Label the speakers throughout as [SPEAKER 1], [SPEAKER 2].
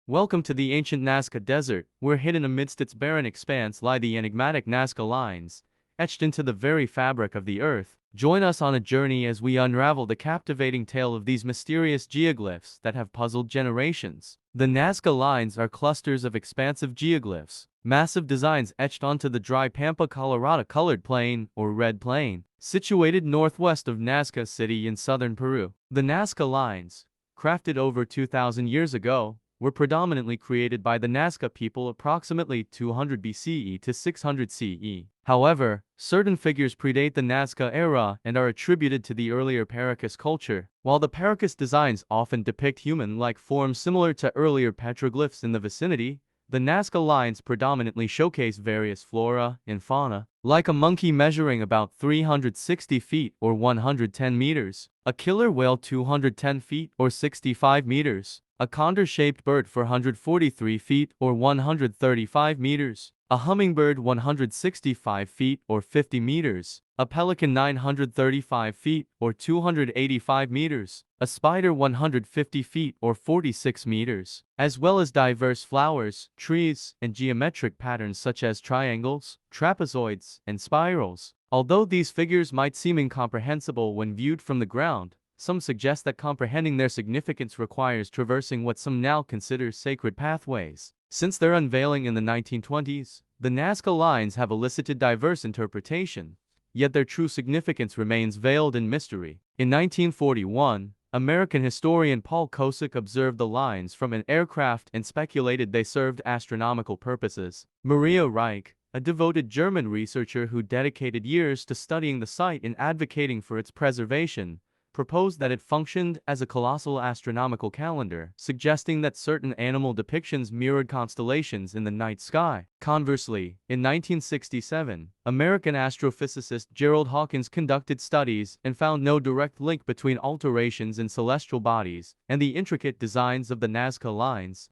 [SPEAKER 1] Welcome to the ancient Nazca Desert, where hidden amidst its barren expanse lie the enigmatic Nazca Lines, etched into the very fabric of the earth. Join us on a journey as we unravel the captivating tale of these mysterious geoglyphs that have puzzled generations. The Nazca Lines are clusters of expansive geoglyphs, massive designs etched onto the dry Pampa Colorada colored plain, or red plain, situated northwest of Nazca City in southern Peru. The Nazca Lines, crafted over 2,000 years ago, were predominantly created by the Nazca people approximately 200 BCE to 600 CE. However, certain figures predate the Nazca era and are attributed to the earlier Paracas culture. While the Paracas designs often depict human-like forms similar to earlier petroglyphs in the vicinity, the Nazca Lines predominantly showcase various flora and fauna, like a monkey measuring about 360 feet or 110 meters, a killer whale 210 feet or 65 meters, a condor-shaped bird 443 feet or 135 meters, a hummingbird 165 feet or 50 meters, a pelican 935 feet or 285 meters, a spider 150 feet or 46 meters, as well as diverse flowers, trees, and geometric patterns such as triangles, trapezoids, and spirals. Although these figures might seem incomprehensible when viewed from the ground, some suggest that comprehending their significance requires traversing what some now consider sacred pathways. Since their unveiling in the 1920s, the Nazca Lines have elicited diverse interpretation, yet their true significance remains veiled in mystery. In 1941, American historian Paul Kosick observed the lines from an aircraft and speculated they served astronomical purposes. Maria Reich, a devoted German researcher who dedicated years to studying the site and advocating for its preservation, proposed that it functioned as a colossal astronomical calendar, suggesting that certain animal depictions mirrored constellations in the night sky. Conversely, in 1967, American astrophysicist Gerald Hawkins conducted studies and found no direct link between alterations in celestial bodies and the intricate designs of the Nazca Lines.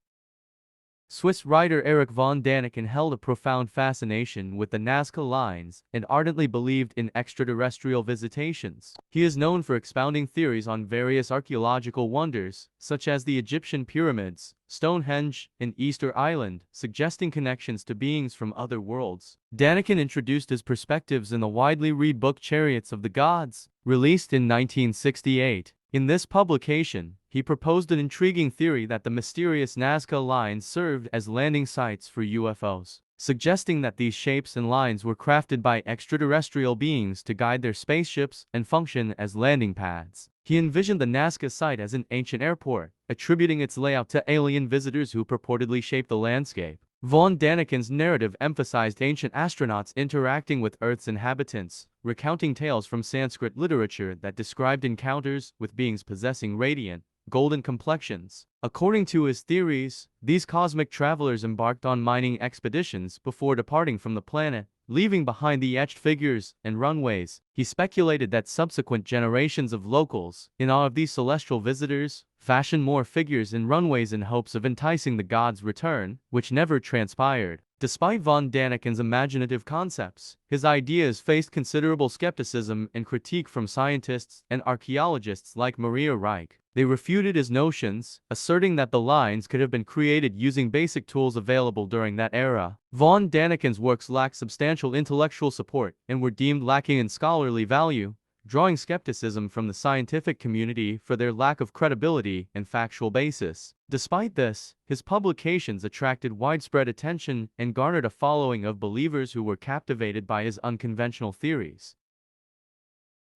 [SPEAKER 1] Swiss writer Erich von Däniken held a profound fascination with the Nazca Lines and ardently believed in extraterrestrial visitations. He is known for expounding theories on various archaeological wonders, such as the Egyptian pyramids, Stonehenge, and Easter Island, suggesting connections to beings from other worlds. Däniken introduced his perspectives in the widely read book Chariots of the Gods, released in 1968. In this publication, he proposed an intriguing theory that the mysterious Nazca Lines served as landing sites for UFOs, suggesting that these shapes and lines were crafted by extraterrestrial beings to guide their spaceships and function as landing pads. He envisioned the Nazca site as an ancient airport, attributing its layout to alien visitors who purportedly shaped the landscape. Von Däniken's narrative emphasized ancient astronauts interacting with Earth's inhabitants, recounting tales from Sanskrit literature that described encounters with beings possessing radiant, golden complexions. According to his theories, these cosmic travelers embarked on mining expeditions before departing from the planet, leaving behind the etched figures and runways. He speculated that subsequent generations of locals, in awe of these celestial visitors, fashioned more figures and runways in hopes of enticing the gods' return, which never transpired. Despite von Däniken's imaginative concepts, his ideas faced considerable skepticism and critique from scientists and archaeologists like Maria Reich. They refuted his notions, asserting that the lines could have been created using basic tools available during that era. Von Däniken's works lacked substantial intellectual support and were deemed lacking in scholarly value, drawing skepticism from the scientific community for their lack of credibility and factual basis. Despite this, his publications attracted widespread attention and garnered a following of believers who were captivated by his unconventional theories.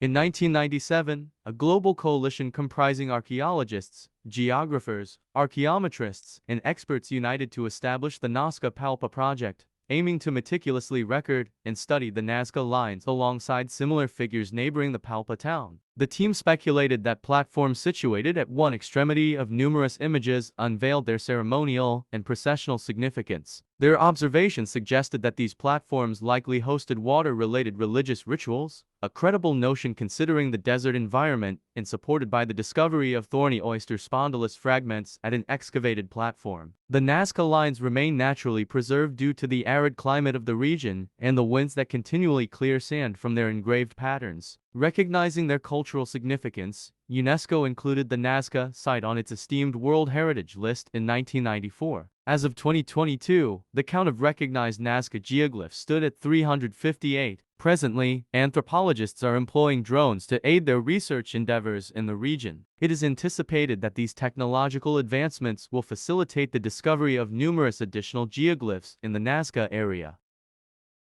[SPEAKER 1] In 1997, a global coalition comprising archaeologists, geographers, archaeometrists, and experts united to establish the Nazca Palpa project, aiming to meticulously record and study the Nazca Lines alongside similar figures neighboring the Palpa town. The team speculated that platforms situated at one extremity of numerous images unveiled their ceremonial and processional significance. Their observations suggested that these platforms likely hosted water-related religious rituals, a credible notion considering the desert environment and supported by the discovery of thorny oyster spondylus fragments at an excavated platform. The Nazca Lines remain naturally preserved due to the arid climate of the region and the winds that continually clear sand from their engraved patterns. Recognizing their cultural significance, UNESCO included the Nazca site on its esteemed World Heritage List in 1994. As of 2022, the count of recognized Nazca geoglyphs stood at 358. Presently, anthropologists are employing drones to aid their research endeavors in the region. It is anticipated that these technological advancements will facilitate the discovery of numerous additional geoglyphs in the Nazca area.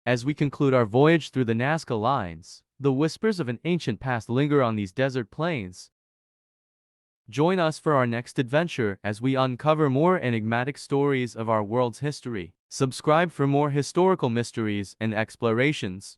[SPEAKER 1] As we conclude our voyage through the Nazca Lines, the whispers of an ancient past linger on these desert plains. Join us for our next adventure as we uncover more enigmatic stories of our world's history. Subscribe for more historical mysteries and explorations.